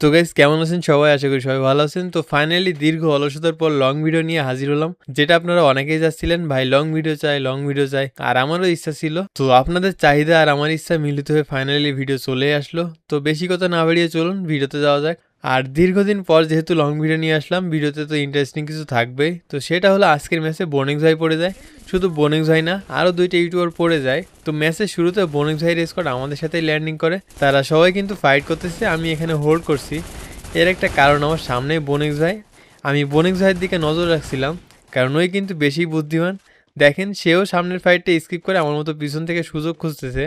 তো গাইস কেমন আছেন সবাই? আশা করি সবাই ভালো আছেন। তো ফাইনালি দীর্ঘ অলসতার পর লং ভিডিও নিয়ে হাজির হলাম, যেটা আপনারা অনেকেই যাচ্ছিলেন ভাই লং ভিডিও চাই লং ভিডিও চাই, আর আমারও ইচ্ছা ছিল। তো আপনাদের চাহিদা আর আমার ইচ্ছা মিলিত হয়ে ফাইনালি ভিডিও চলে আসলো। তো বেশি কথা না বাড়িয়ে চলুন ভিডিওতে যাওয়া যাক। আর দীর্ঘদিন পর যেহেতু লং ভিডিও নিয়ে আসলাম, ভিডিওতে তো ইন্টারেস্টিং কিছু থাকবেই। তো সেটা হলো আজকের ম্যাচে বোনিক্স ভাই পড়ে যায়। শুধু বোনিক্স ভাই না, আরও দুইটা ইউটিউবার পড়ে যায়। তো ম্যাচের শুরুতে বোনিক্স ভাইয়ের স্কোয়াড আমাদের সাথেই ল্যান্ডিং করে। তারা সবাই কিন্তু ফাইট করতেছে, আমি এখানে হোল্ড করছি। এর একটা কারণ, আমার সামনেই বোনিক্স ভাই, আমি বোনিক্স ভাইয়ের দিকে নজর রাখছিলাম, কারণ ওই কিন্তু বেশি বুদ্ধিমান। দেখেন সেও সামনের ফাইটটা স্কিপ করে আমার মতো পিছন থেকে সুযোগ খুঁজতেছে।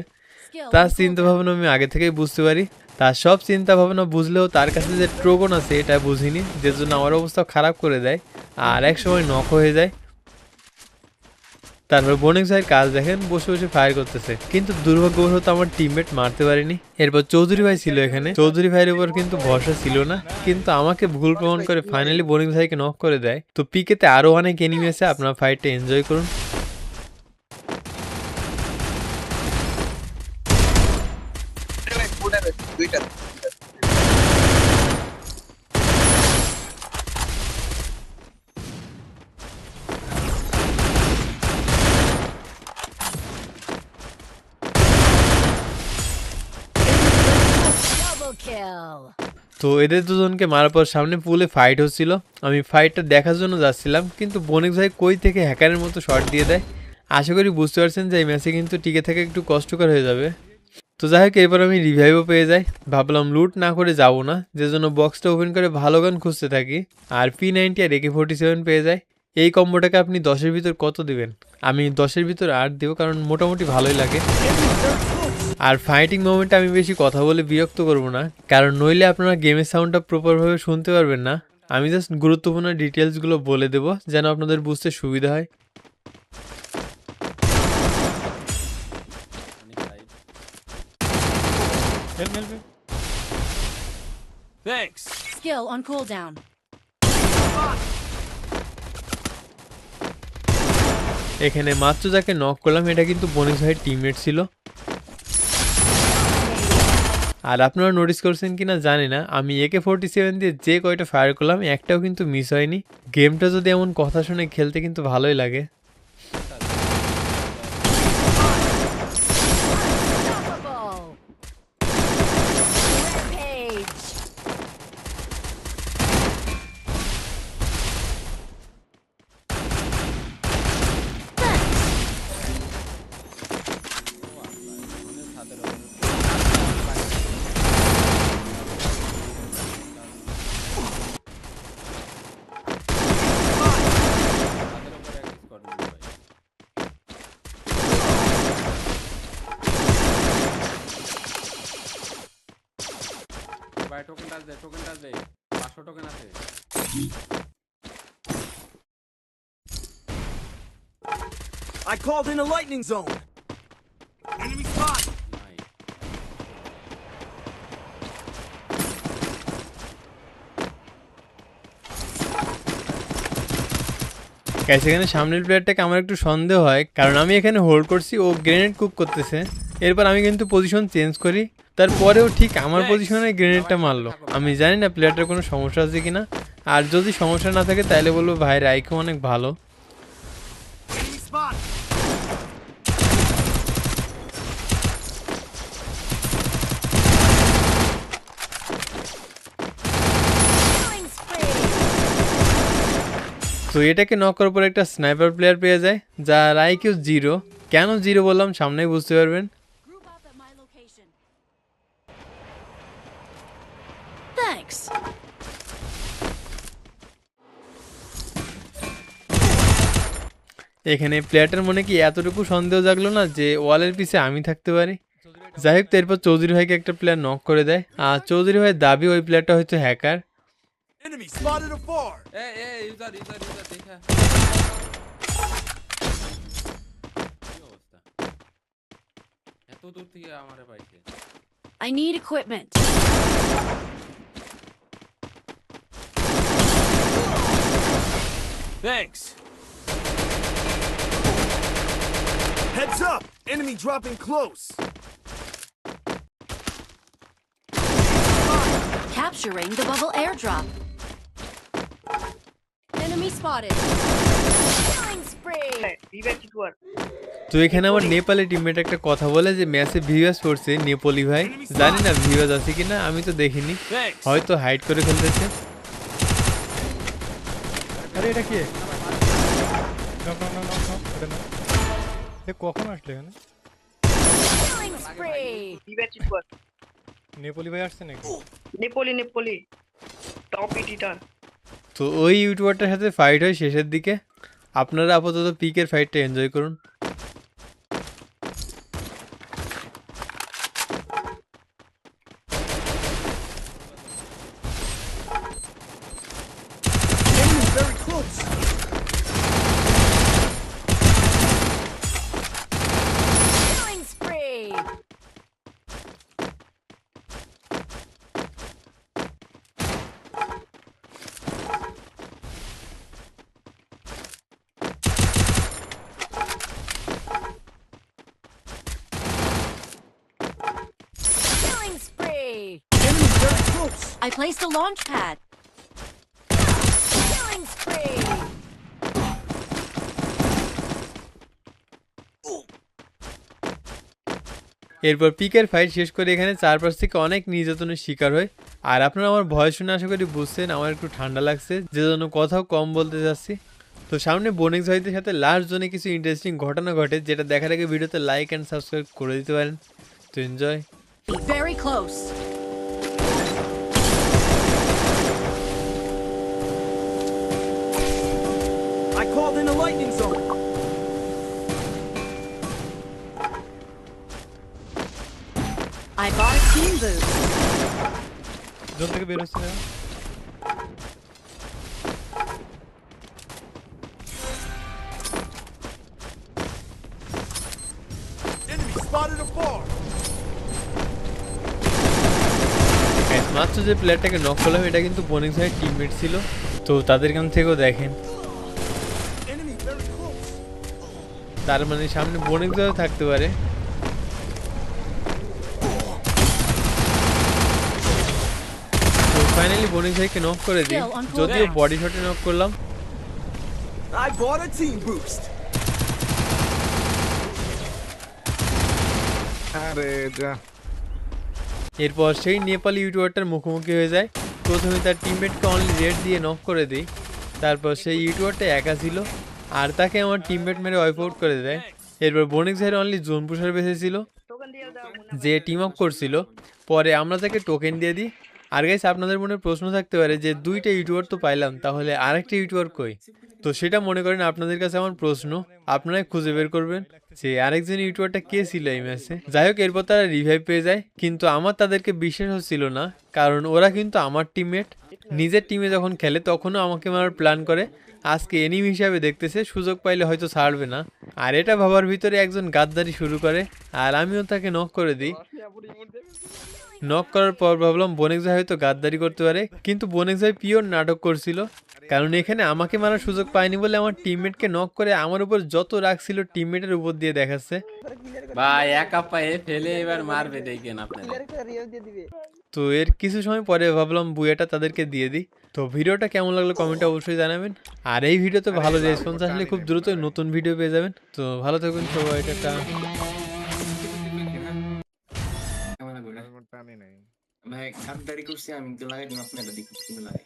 তার চিন্তা ভাবনা আমি আগে থেকেই বুঝতে পারি। তার সব চিন্তা ভাবনা বুঝলেও তার কাছে যে ট্রোগন আছে এটা বুঝিনি, যে জন্য আমার অবস্থা খারাপ করে দেয় আর এক সময় নক হয়ে যায়। তারপর বোনিক্স ভাইয়ের কাজ দেখেন, বসে বসে ফায়ার করতেছে, কিন্তু দুর্ভাগ্যবশত আমার টিমমেট মারতে পারিনি। এরপর চৌধুরী ভাই ছিল এখানে, চৌধুরী ভাইয়ের উপর কিন্তু ভরসা ছিল না, কিন্তু আমাকে ভুল প্রমাণ করে ফাইনালি বোনিক্স ভাইকে নক করে দেয়। তো পিকেতে আরো অনেক এনিমি আছে, আপনারা ফাইটটা এনজয় করুন। তো এদের দুজনকে মারার পর সামনে পুলে ফাইট হচ্ছিল, আমি ফাইটটা দেখার জন্য যাচ্ছিলাম, কিন্তু বোনিক্স ভাই কই থেকে হ্যাকারের মতো শট দিয়ে দেয়। আশা করি বুঝতে পারছেন যে এই ম্যাচে কিন্তু টিকে থাকা একটু কষ্টকর হয়ে যাবে। তো যাই হোক, এরপর আমি রিভাইভও পেয়ে যাই। ভাবলাম লুট না করে যাবো না, যে জন্য বক্সটা ওপেন করে ভালো গান খুঁজতে থাকি, আর P90 আর AK-47 পেয়ে যায়। এই কম্বোটাকে আপনি 10-এর ভিতর কত দিবেন? আমি 10-এর ভিতর 8 দেবো, কারণ মোটামুটি ভালোই লাগে। আর ফাইটিং মোমেন্টে আমি বেশি কথা বলে বিরক্ত করব না, কারণ নইলে আপনারা গেমের সাউন্ডটা প্রপারভাবে শুনতে পারবেন না। আমি জাস্ট গুরুত্বপূর্ণ ডিটেলসগুলো বলে দেবো যেন আপনাদের বুঝতে সুবিধা হয়। Thanks. Skill on cooldown. এখানে মাত্র যাকে নক করলাম এটা কিন্তু বোনিক্স ভাইয়ের টিমমেট ছিল। আর আপনারা নোটিস করছেন কিনা জানি না, আমি AK-47 দিয়ে যে কয়টা ফায়ার করলাম একটাও কিন্তু মিস হয়নি। গেমটা যদি এমন কথা শুনে খেলতে কিন্তু ভালোই লাগে। ভাই টোকেন টাচ দে 500 টোকেন আছে। I called in a lightning zone. Enemy spot. এখানে সামনের প্লেয়ারটাকে আমার একটু সন্দেহ হয়, কারণ আমি এখানে হোল্ড করছি, ও গ্রেনেড কুক করতেছে। এরপর আমি কিন্তু পজিশন চেঞ্জ করি, তারপরেও ঠিক আমার পজিশনে গ্রেনেডটা মারলো। আমি জানি না প্লেয়ারটার কোনো সমস্যা আছে কিনা, আর যদি সমস্যা না থাকে তাহলে বলবো ভাই রাইকো অনেক ভালো। Enemy spot. তো এটাকে নক করার পর একটা স্নাইপার প্লেয়ার পেয়ে যায়, যার IQ 0। কেন 0 বললাম সামনেই বুঝতে পারবেন। Group up at my location. Thanks. এখানে প্লেয়ারটার মনে কি এতটুকু সন্দেহ জাগলো না যে ওয়ালের পিছে আমি থাকতে পারি। যাই হোক, এরপর চৌধুরী ভাইকে একটা প্লেয়ার নক করে দেয়, আর চৌধুরী ভাইয়ের দাবি ওই প্লেয়ারটা হয়তো hacker. Enemy spotted afar. User দেখা কি অবস্থা, এত দূর থেকে আমারে পাইছে। I need equipment. Thanks. Heads up. Enemy dropping close. capturing the bubble airdrop. Enemy spotted. Killing spree. তো এখানে আমার নেপালি টিমমেট একটা কথা বলে যে ম্যাচে ভিউয়ার্স পড়ছে নেপালি ভাই, জানি না ভিউয়ার্স আছে কিনা, আমি তো দেখিনি, Thanks. হয়তো হাইড করে ফেলতেছে। আরে এটা কি? Knock knock knock knock knock এটা না। এ কখন আসলে এখানে? Killing spree. নেপালি ভাই আসছে নাকি? নেপোলি টপ এডিটর তো ওই ইউটিউবারটার সাথে ফাইট হয় শেষের দিকে। আপনারা আপাতত পিকের ফাইটটা এনজয় করুন। Enemy very close. Killing spree. Killing spree. Enemy very close. I placed a launch pad. Killing spree. এরপর পিকের ফাইট শেষ করে এখানে চারপাশ থেকে অনেক নির্যাতনের শিকার হয়। আর আপনারা আমার ভয়েস শুনে আশা করি বুঝছেন আমার একটু ঠান্ডা লাগছে, যে জন্য কথাও কম বলতে যাচ্ছি। তো সামনে বোনেক্স ভাইদের সাথে লাস্ট জোনে কিছু ইন্টারেস্টিং ঘটনা ঘটে, যেটা দেখার আগে ভিডিওতে লাইক অ্যান্ড সাবস্ক্রাইব করে দিতে পারেন। তো enjoy. Very close. I called in a lightning zone. I bought a team boost. Zone থেকে বের হচ্ছে না। Enemy spotted a bar. Guys, মাত্র যে প্লেয়ারটাকে নক করলাম এটা কিন্তু বোনেক্স ভাইয়ের টিমমেট ছিল। তো তাদের কাছ থেকেও দেখেন, Enemy very close. তার মানে সামনে বোনেক্স ভাইও থাকতে পারে। তো ফাইনালি বোনেক্স ভাইকে নক করে দিই, Still on cooldown. যদিও বডি শটে নক করলাম। I bought a team boost. আরে যা এরপর সেই নেপালি ইউটিউবারটার মুখোমুখি হয়ে যায়। প্রথমে তার টিমমেটকে অনলি রেড দিয়ে নক করে দিই, তারপর সেই ইউটিউবারটা একা ছিল আর তাকে আমার টিমমেট মেরে ওয়াইপ আউট করে দেয়। এরপর বোনেক্স ভাইয়ের অনলি জোন পুষার বেঁচে ছিল, টোকেন দিয়ে দাও যে টিম আপ করছিল। পরে আমরা তাকে টোকেন দিয়ে দিই। আর গাইস, আপনাদের মনে প্রশ্ন থাকতে পারে যে দুইটা ইউটিউবার তো পাইলাম, তাহলে আরেকটা ইউটিউবার কই? তো সেটা মনে করেন আপনাদের কাছে আমার প্রশ্ন, আপনারাই খুঁজে বের করবেন যে আরেকজন ইউটিউবারটা কে ছিল এই ম্যাচে। যাই হোক, এরপর তারা রিভাইভ পেয়ে যায়, কিন্তু আমার তাদেরকে বিশ্বাস হচ্ছিল না, কারণ ওরা কিন্তু আমার টিমমেট। নিজের টিমে যখন খেলে তখনও আমাকে মারার প্ল্যান করে, আজকে এনিমি হিসাবে দেখতেছে, সুযোগ পাইলে হয়তো ছাড়বে না। আর এটা ভাবার ভিতরে একজন গাদ্দারি শুরু করে, আর আমিও তাকে নক করে দিই। নক করার পর ভাবলাম বোনেক্স ভাই হয়তো গাদ্দারি করতে পারে, কিন্তু বোনেক্স ভাই পিওর নাটক করছিল, কারণ এখানে আমাকে মারার সুযোগ পায়নি বলে আমার টিমমেটকে নক করে আমার উপর যত রাগ ছিল টিমমেটের উপর দিয়ে দেখাচ্ছে। ভাই একা পায়ে ফেলে এবার মারবে দেখেন আপনারা। তো এর কিছু সময় পরে ভাবলাম বুয়াটা তাদেরকে দিয়ে দিই। তো ভিডিওটা কেমন লাগলো কমেন্টে অবশ্যই জানাবেন। আর এই ভিডিওতে ভালো রেসপন্স আসলে খুব দ্রুত নতুন ভিডিও পেয়ে যাবেন। তো ভালো থাকুন সবাই, টাটা। টানি নাই ভাই খাদ্দারি করছি আমি তো লাগাই দিন আপনারা দেখুন লাগে